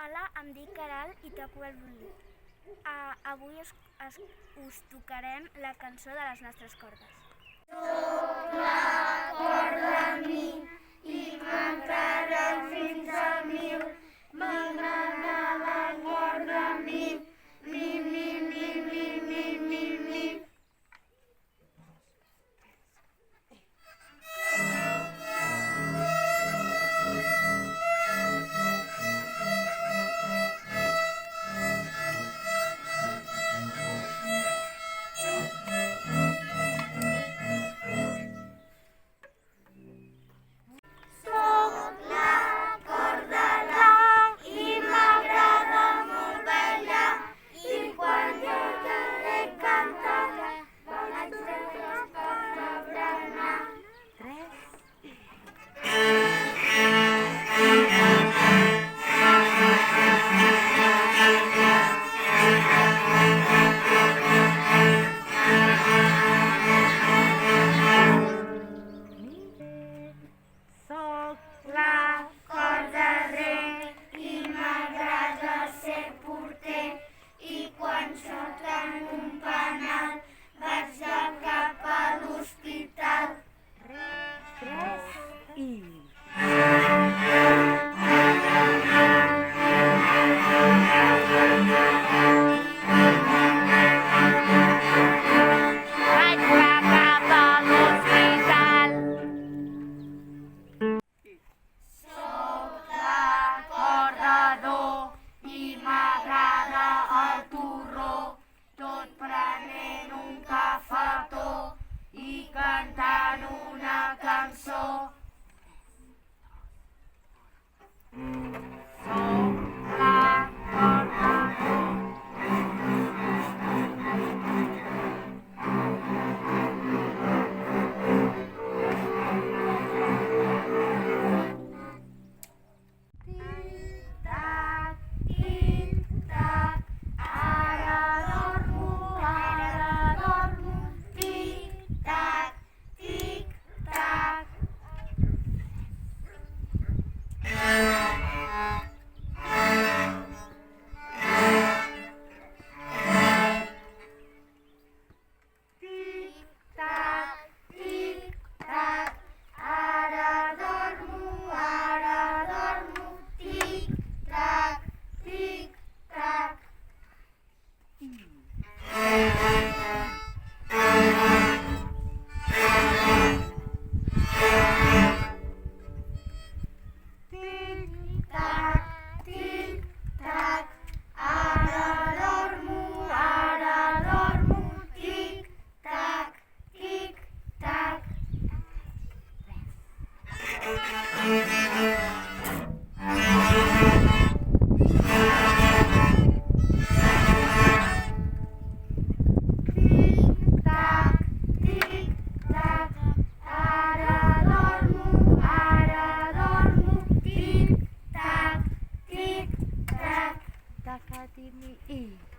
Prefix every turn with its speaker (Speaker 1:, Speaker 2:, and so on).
Speaker 1: Hola, em dic Caral i toco el violí. Avui us tocarem la cançó de les nostres cordes.
Speaker 2: Soc la corda mi i m'agrada fins a 1000. M'agrada la corda mi, mi, mi, mi, mi, mi, mi, mi. La corda re i m'agrada ser porter i quan sóc en un penal vaig de cap a l'hospital. I m'agrada el torró, tot prenent un cafetó i cantant una cançó. Soc la corda do. Tic-tac, tic-tac, tac-a-tic-i.